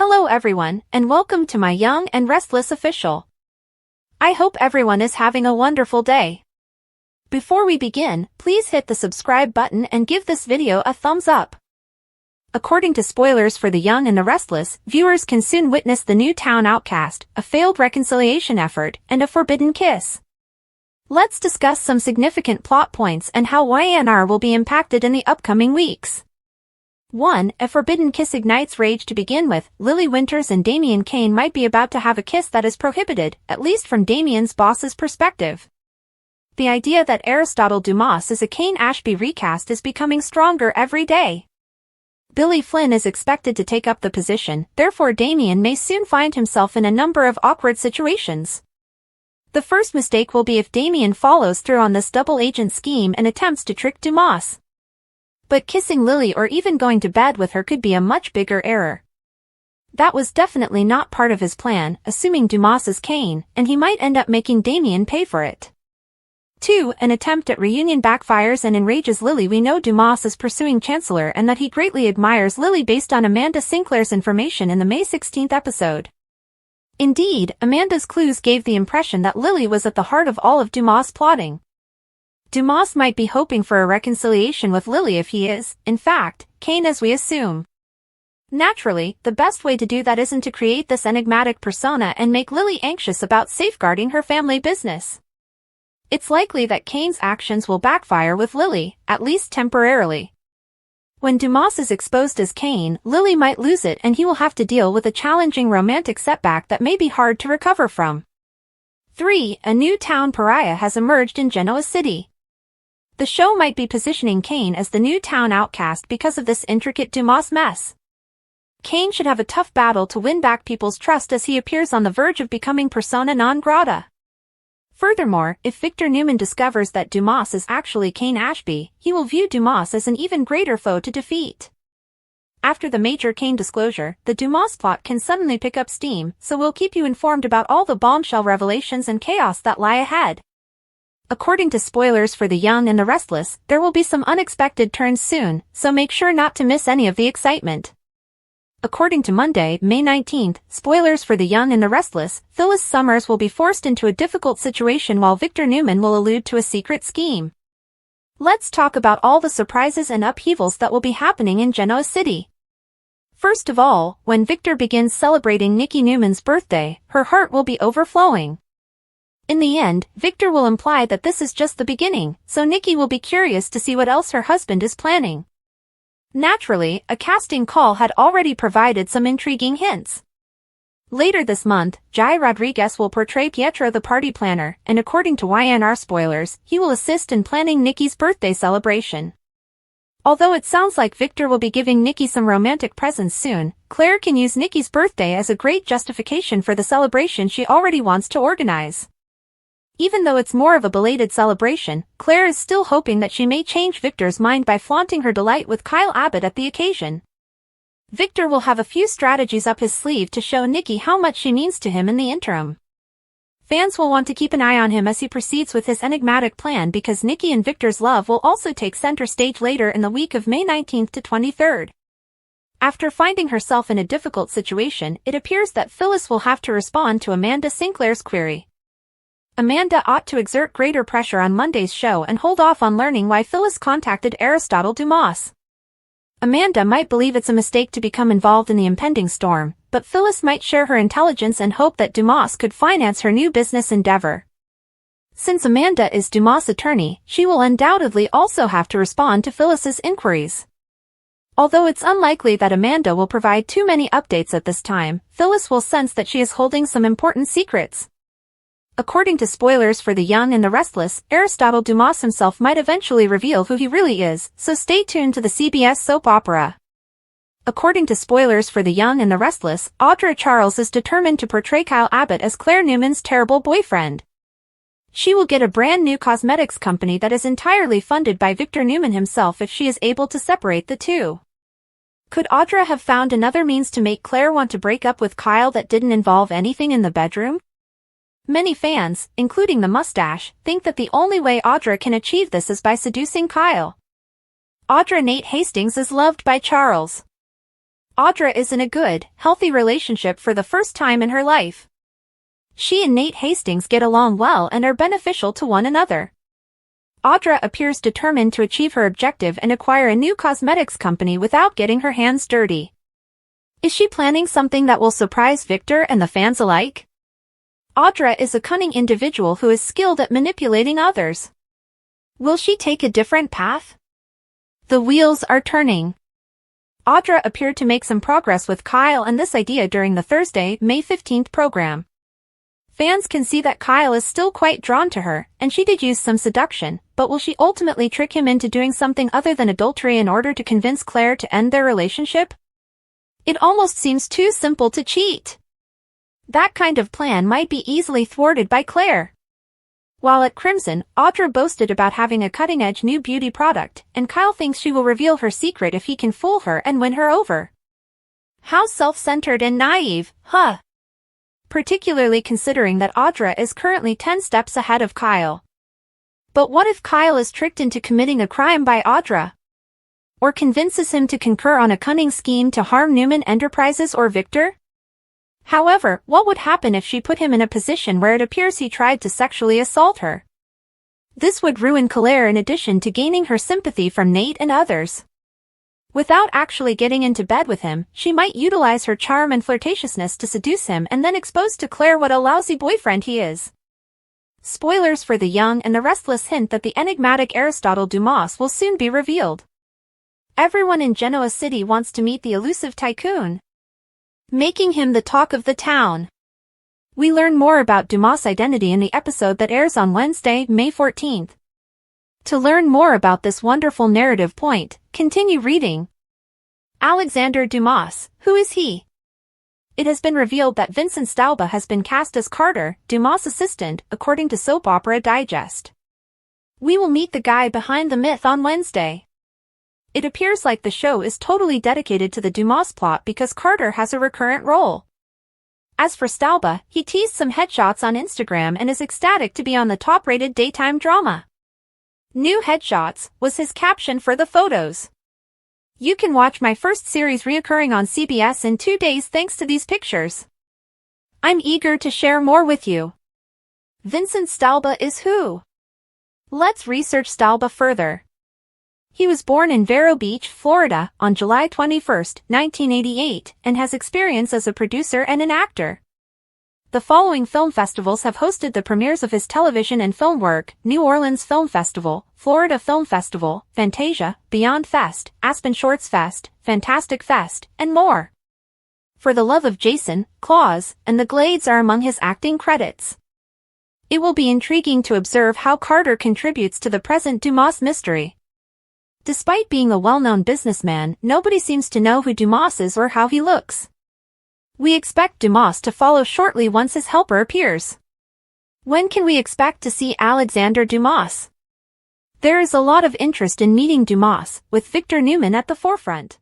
Hello everyone, and welcome to my Young and Restless official. I hope everyone is having a wonderful day. Before we begin, please hit the subscribe button and give this video a thumbs up. According to spoilers for The Young and the Restless, viewers can soon witness the new town outcast, a failed reconciliation effort, and a forbidden kiss. Let's discuss some significant plot points and how YNR will be impacted in the upcoming weeks. 1. A forbidden kiss ignites rage to begin with. Lily Winters and Damian Kane might be about to have a kiss that is prohibited, at least from Damian's boss's perspective. The idea that Aristotle Dumas is a Kane Ashby recast is becoming stronger every day. Billy Flynn is expected to take up the position, therefore Damian may soon find himself in a number of awkward situations. The first mistake will be if Damian follows through on this double agent scheme and attempts to trick Dumas. But kissing Lily or even going to bed with her could be a much bigger error. That was definitely not part of his plan, assuming Dumas is Kane, and he might end up making Damian pay for it. 2. An attempt at reunion backfires and enrages Lily. We know Dumas is pursuing Chancellor and that he greatly admires Lily based on Amanda Sinclair's information in the May 16th episode. Indeed, Amanda's clues gave the impression that Lily was at the heart of all of Dumas' plotting. Dumas might be hoping for a reconciliation with Lily if he is, in fact, Kane as we assume. Naturally, the best way to do that isn't to create this enigmatic persona and make Lily anxious about safeguarding her family business. It's likely that Kane's actions will backfire with Lily, at least temporarily. When Dumas is exposed as Kane, Lily might lose it and he will have to deal with a challenging romantic setback that may be hard to recover from. 3. A new town pariah has emerged in Genoa City. The show might be positioning Kane as the new town outcast because of this intricate Dumas mess. Kane should have a tough battle to win back people's trust as he appears on the verge of becoming persona non grata. Furthermore, if Victor Newman discovers that Dumas is actually Kane Ashby, he will view Dumas as an even greater foe to defeat. After the major Kane disclosure, the Dumas plot can suddenly pick up steam, so we'll keep you informed about all the bombshell revelations and chaos that lie ahead. According to spoilers for The Young and the Restless, there will be some unexpected turns soon, so make sure not to miss any of the excitement. According to Monday, May 19th, spoilers for The Young and the Restless, Phyllis Summers will be forced into a difficult situation while Victor Newman will allude to a secret scheme. Let's talk about all the surprises and upheavals that will be happening in Genoa City. First of all, when Victor begins celebrating Nikki Newman's birthday, her heart will be overflowing. In the end, Victor will imply that this is just the beginning, so Nikki will be curious to see what else her husband is planning. Naturally, a casting call had already provided some intriguing hints. Later this month, Jai Rodriguez will portray Pietro the party planner, and according to YNR spoilers, he will assist in planning Nikki's birthday celebration. Although it sounds like Victor will be giving Nikki some romantic presents soon, Claire can use Nikki's birthday as a great justification for the celebration she already wants to organize. Even though it's more of a belated celebration, Claire is still hoping that she may change Victor's mind by flaunting her delight with Kyle Abbott at the occasion. Victor will have a few strategies up his sleeve to show Nikki how much she means to him in the interim. Fans will want to keep an eye on him as he proceeds with his enigmatic plan because Nikki and Victor's love will also take center stage later in the week of May 19th to 23rd. After finding herself in a difficult situation, it appears that Phyllis will have to respond to Amanda Sinclair's query. Amanda ought to exert greater pressure on Monday's show and hold off on learning why Phyllis contacted Aristotle Dumas. Amanda might believe it's a mistake to become involved in the impending storm, but Phyllis might share her intelligence and hope that Dumas could finance her new business endeavor. Since Amanda is Dumas' attorney, she will undoubtedly also have to respond to Phyllis's inquiries. Although it's unlikely that Amanda will provide too many updates at this time, Phyllis will sense that she is holding some important secrets. According to spoilers for The Young and the Restless, Aristotle Dumas himself might eventually reveal who he really is, so stay tuned to the CBS soap opera. According to spoilers for The Young and the Restless, Audra Charles is determined to portray Kyle Abbott as Claire Newman's terrible boyfriend. She will get a brand new cosmetics company that is entirely funded by Victor Newman himself if she is able to separate the two. Could Audra have found another means to make Claire want to break up with Kyle that didn't involve anything in the bedroom? Many fans, including the mustache, think that the only way Audra can achieve this is by seducing Kyle. Audra Nate Hastings is loved by Charles. Audra is in a good, healthy relationship for the first time in her life. She and Nate Hastings get along well and are beneficial to one another. Audra appears determined to achieve her objective and acquire a new cosmetics company without getting her hands dirty. Is she planning something that will surprise Victor and the fans alike? Audra is a cunning individual who is skilled at manipulating others. Will she take a different path? The wheels are turning. Audra appeared to make some progress with Kyle and this idea during the Thursday, May 15th program. Fans can see that Kyle is still quite drawn to her, and she did use some seduction, but will she ultimately trick him into doing something other than adultery in order to convince Claire to end their relationship? It almost seems too simple to cheat. That kind of plan might be easily thwarted by Claire. While at Crimson, Audra boasted about having a cutting-edge new beauty product, and Kyle thinks she will reveal her secret if he can fool her and win her over. How self-centered and naive, huh? Particularly considering that Audra is currently 10 steps ahead of Kyle. But what if Kyle is tricked into committing a crime by Audra? Or convinces him to concur on a cunning scheme to harm Newman Enterprises or Victor? However, what would happen if she put him in a position where it appears he tried to sexually assault her? This would ruin Claire in addition to gaining her sympathy from Nate and others. Without actually getting into bed with him, she might utilize her charm and flirtatiousness to seduce him and then expose to Claire what a lousy boyfriend he is. Spoilers for The Young and the Restless hint that the enigmatic Aristotle Dumas will soon be revealed. Everyone in Genoa City wants to meet the elusive tycoon, making him the talk of the town. We learn more about Dumas' identity in the episode that airs on Wednesday, May 14th. To learn more about this wonderful narrative point, continue reading. Alexander Dumas, who is he? It has been revealed that Vincent Staubach has been cast as Carter, Dumas' assistant, according to Soap Opera Digest. We will meet the guy behind the myth on Wednesday. It appears like the show is totally dedicated to the Dumas plot because Carter has a recurrent role. As for Staubach, he teased some headshots on Instagram and is ecstatic to be on the top-rated daytime drama. New headshots was his caption for the photos. You can watch my first series reoccurring on CBS in 2 days thanks to these pictures. I'm eager to share more with you. Vincent Staubach is who? Let's research Staubach further. He was born in Vero Beach, Florida, on July 21, 1988, and has experience as a producer and an actor. The following film festivals have hosted the premieres of his television and film work: New Orleans Film Festival, Florida Film Festival, Fantasia, Beyond Fest, Aspen Shorts Fest, Fantastic Fest, and more. For the Love of Jason, Claus, and The Glades are among his acting credits. It will be intriguing to observe how Carter contributes to the present Dumas mystery. Despite being a well-known businessman, nobody seems to know who Dumas is or how he looks. We expect Dumas to follow shortly once his helper appears. When can we expect to see Alexander Dumas? There is a lot of interest in meeting Dumas, with Victor Newman at the forefront.